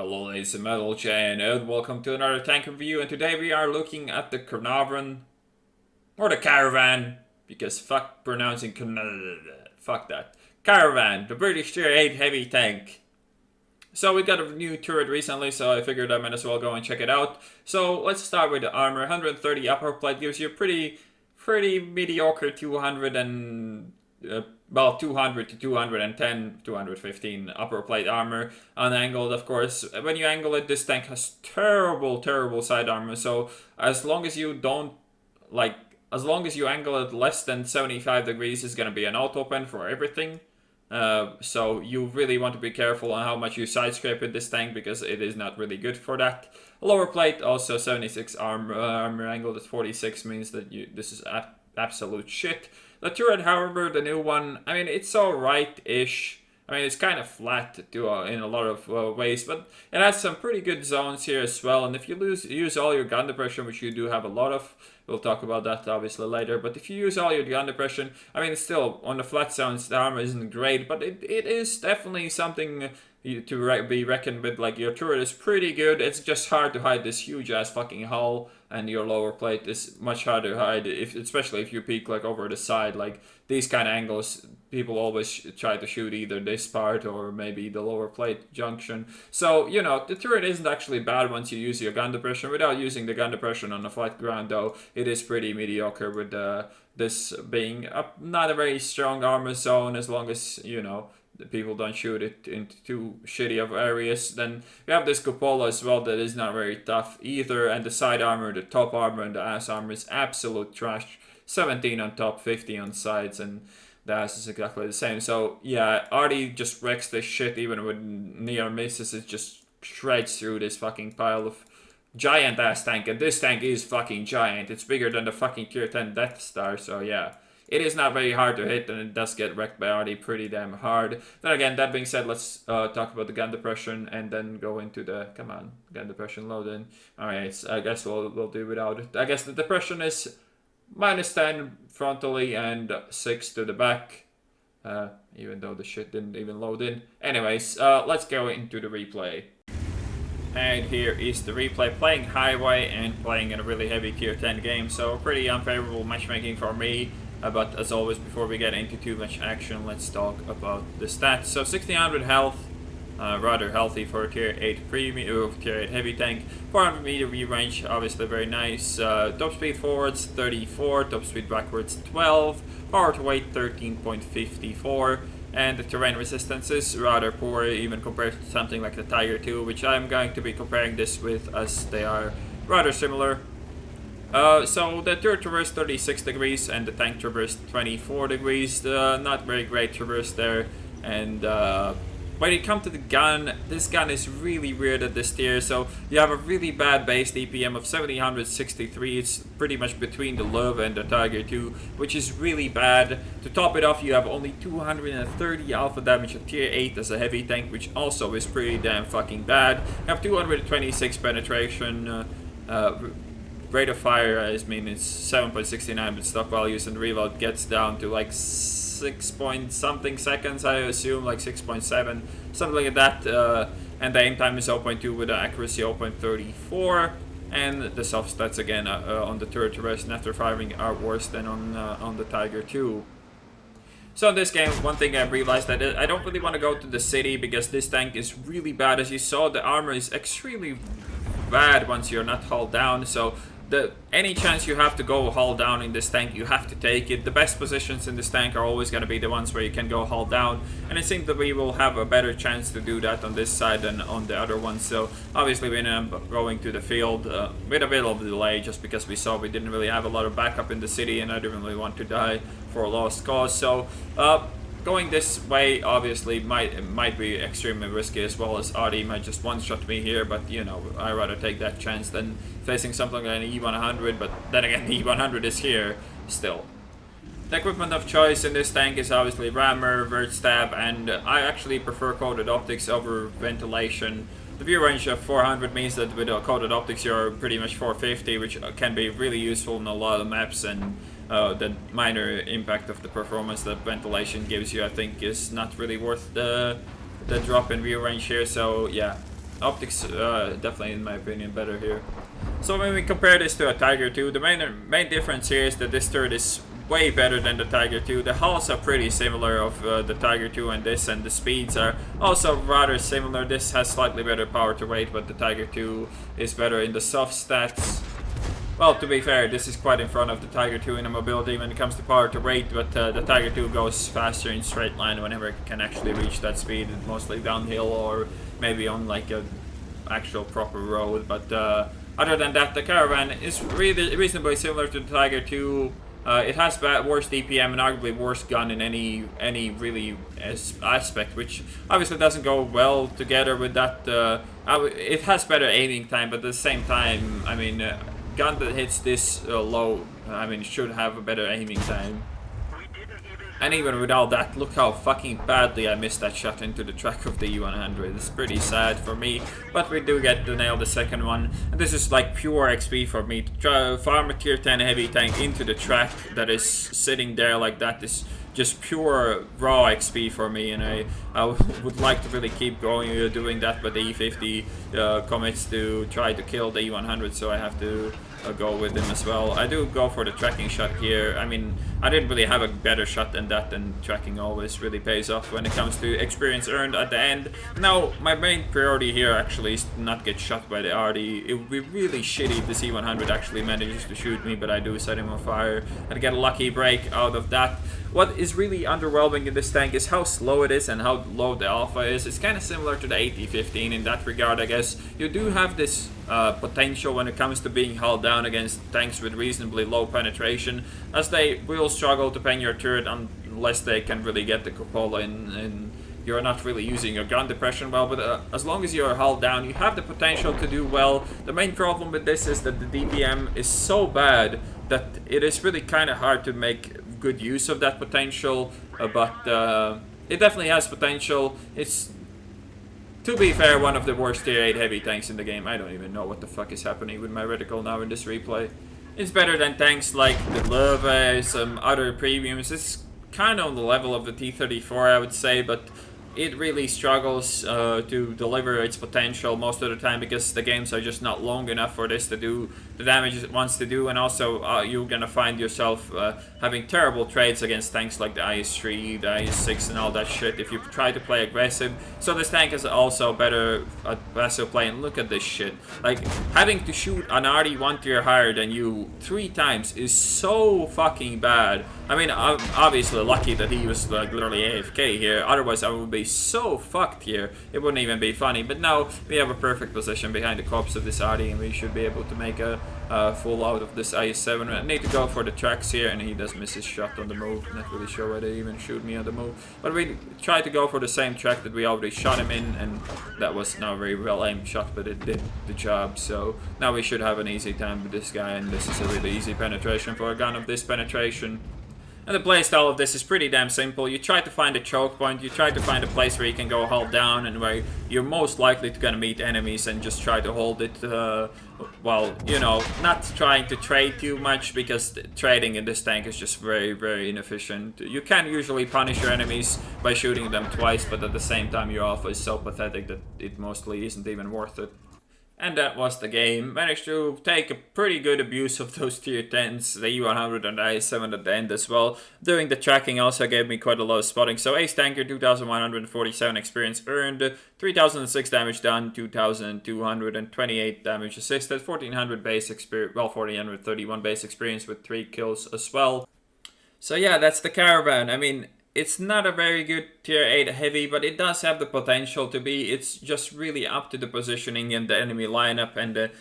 Hello ladies and metal and welcome to another tank review, and today we are looking at the Caernarvon, or the Caravan, because fuck pronouncing fuck that. Caravan, the British Tier 8 heavy tank. So we got a new turret recently, so I figured I might as well go and check it out. So let's start with the armor. 130 upper plate gives you a pretty mediocre 200 and... 200 to 210, 215 upper plate armor. Unangled, of course. When you angle it, this tank has terrible side armor. So as long as you don't, as long as you angle it less than 75 degrees, it's gonna be an auto pen for everything. So you really want to be careful on how much you side scrape with this tank, because it is not really good for that. Lower plate, also 76 armor angled at 46 means that this is absolute shit. The turret, however, the new one, I mean, it's alright-ish. I mean, it's kind of flat in a lot of ways, but it has some pretty good zones here as well. And if you use all your gun depression, which you do have a lot of, we'll talk about that obviously later, but if you use all your gun depression, I mean, still, on the flat zones, the armor isn't great, but it is definitely something to be reckoned with. Like, your turret is pretty good. It's just hard to hide this huge ass fucking hull, and your lower plate is much harder to hide, especially if you peek like over the side. Like, these kind of angles, people always try to shoot either this part or maybe the lower plate junction. So, you know, the turret isn't actually bad once you use your gun depression. Without using the gun depression on the flat ground, though, it is pretty mediocre, with this being not a very strong armor zone, as long as, you know, the people don't shoot it into too shitty of areas. Then we have this cupola as well that is not very tough either, and the side armor, the top armor and the ass armor is absolute trash. 17 on top, 50 on sides, and the ass is exactly the same. So yeah, Artie just wrecks this shit even with near misses. It just shreds through this fucking pile of giant ass tank, and this tank is fucking giant. It's bigger than the fucking tier 10 Death Star, so yeah. It is not very hard to hit, and it does get wrecked by Artie pretty damn hard. Then again, that being said, let's talk about the gun depression and then go into the, come on, gun depression load in. Alright, I guess we'll do without it. I guess the depression is -10 frontally and 6 to the back. Even though the shit didn't even load in. Anyways, let's go into the replay. And here is the replay, playing highway and playing in a really heavy tier 10 game, so pretty unfavorable matchmaking for me. But as always, before we get into too much action, let's talk about the stats. So 1600 health, rather healthy for a tier 8 premium, tier 8 heavy tank. 400 meter view range, obviously very nice. Top speed forwards 34, top speed backwards 12, power to weight 13.54. And the terrain resistance is rather poor, even compared to something like the Tiger 2, which I'm going to be comparing this with, as they are rather similar. So the turret traversed 36 degrees and the tank traversed 24 degrees. Not very great traverse there. And when it comes to the gun, this gun is really weird at this tier. So you have a really bad base DPM of 763. It's pretty much between the Love and the Tiger 2, which is really bad. To top it off, you have only 230 alpha damage at tier 8 as a heavy tank, which also is pretty damn fucking bad. You have 226 penetration. Rate of fire, I mean, it's 7.69, but stock values and reload gets down to like 6 point something seconds, I assume, like 6.7, something like that. And the aim time is 0.2 with the accuracy 0.34. And the soft stats again on the turret traverse and after firing are worse than on the Tiger 2. So in this game, one thing I realized that I don't really want to go to the city, because this tank is really bad. As you saw, the armor is extremely bad once you're not hull down. So any chance you have to go hull down in this tank, you have to take it. The best positions in this tank are always going to be the ones where you can go hull down, and it seems that we will have a better chance to do that on this side than on the other ones. So obviously we ended up going to the field with a bit of a delay, just because we saw we didn't really have a lot of backup in the city, and I didn't really want to die for a lost cause. So going this way obviously might be extremely risky, as well as Artie might just one-shot me here, but you know, I'd rather take that chance than facing something like an E100, but then again, the E100 is here still. The equipment of choice in this tank is obviously rammer, vert stab, and I actually prefer coated optics over ventilation. The view range of 400 means that with coated optics you're pretty much 450, which can be really useful in a lot of maps, and the minor impact of the performance that ventilation gives you, I think, is not really worth the drop in view range here. So yeah, optics definitely, in my opinion, better here. So when we compare this to a Tiger 2, the main difference here is that this turret is way better than the Tiger 2. The hulls are pretty similar of the Tiger 2 and this, and the speeds are also rather similar. This has slightly better power to weight, but the Tiger 2 is better in the soft stats. Well, to be fair, this is quite in front of the Tiger 2 in the mobility when it comes to power to weight, but the Tiger 2 goes faster in straight line whenever it can actually reach that speed, mostly downhill or maybe on like a actual proper road. But other than that, the Caernarvon is really reasonably similar to the Tiger 2. It has worse DPM and arguably worse gun in any really aspect, which obviously doesn't go well together with that. It has better aiming time, but at the same time, I mean, gun that hits this low, I mean, should have a better aiming time. And even with all that, look how fucking badly I missed that shot into the track of the E100. It's pretty sad for me, but we do get to nail the second one. And this is like pure XP for me. To farm a tier 10 heavy tank into the track that is sitting there like that is just pure raw XP for me, and I would like to really keep going doing that, but the E50 commits to try to kill the E100, so I have to go with him as well. I do go for the tracking shot here. I mean, I didn't really have a better shot than that, and tracking always really pays off when it comes to experience earned at the end. Now, my main priority here actually is to not get shot by the RD. It would be really shitty if the C100 actually manages to shoot me, but I do set him on fire and get a lucky break out of that. What is really underwhelming in this tank is how slow it is and how low the alpha is. It's kind of similar to the AT-15 in that regard, I guess. You do have this potential when it comes to being held down against tanks with reasonably low penetration, as they will struggle to pen your turret unless they can really get the cupola in, and you're not really using your gun depression well. But as long as you're held down, you have the potential to do well. The main problem with this is that the DPM is so bad that it is really kind of hard to make good use of that potential, but it definitely has potential. It's, to be fair, one of the worst tier 8 heavy tanks in the game. I don't even know what the fuck is happening with my reticle now in this replay. It's better than tanks like the Love, some other premiums. It's kind of on the level of the T-34, I would say, but it really struggles to deliver its potential most of the time because the games are just not long enough for this to do the damage it wants to do, and also you're gonna find yourself having terrible trades against tanks like the IS-3, the IS-6 and all that shit if you try to play aggressive. So this tank is also better at passive play, and look at this shit. Like, having to shoot an RD 1 tier higher than you 3 times is so fucking bad. I mean, I'm obviously lucky that he was like literally AFK here, otherwise I would be so fucked here, it wouldn't even be funny. But now we have a perfect position behind the corpse of this RD, and we should be able to make a full out of this IS-7. I need to go for the tracks here, and he does miss his shot on the move. Not really sure why they even shoot me on the move, but we try to go for the same track that we already shot him in, and that was not a very well aimed shot, but it did the job. So now we should have an easy time with this guy, and this is a really easy penetration for a gun of this penetration. And the playstyle of this is pretty damn simple. You try to find a choke point, you try to find a place where you can go hold down and where you're most likely to gonna meet enemies, and just try to hold it, well, you know, not trying to trade too much, because trading in this tank is just very, very inefficient. You can usually punish your enemies by shooting them twice, but at the same time your alpha is so pathetic that it mostly isn't even worth it. And that was the game. Managed to take a pretty good abuse of those tier 10s, the E100 and the IS-7 at the end as well. Doing the tracking also gave me quite a lot of spotting. So Ace Tanker, 2,147 experience earned, 3,006 damage done, 2,228 damage assisted, 1,400 base experience, well, 1,431 base experience with 3 kills as well. So yeah, that's the Caernarvon. I mean, it's not a very good tier 8 heavy, but it does have the potential to be. It's just really up to the positioning and the enemy lineup and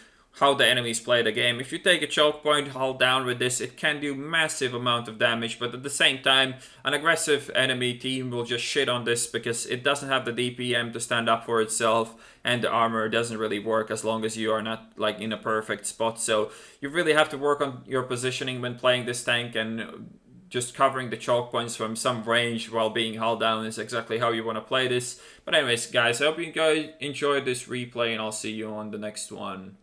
how the enemies play the game. If you take a choke point, hold down with this, it can do massive amount of damage, but at the same time, an aggressive enemy team will just shit on this because it doesn't have the DPM to stand up for itself, and the armor doesn't really work as long as you are not like in a perfect spot. So you really have to work on your positioning when playing this tank, and just covering the choke points from some range while being held down is exactly how you want to play this. But anyways, guys, I hope you guys enjoyed this replay, and I'll see you on the next one.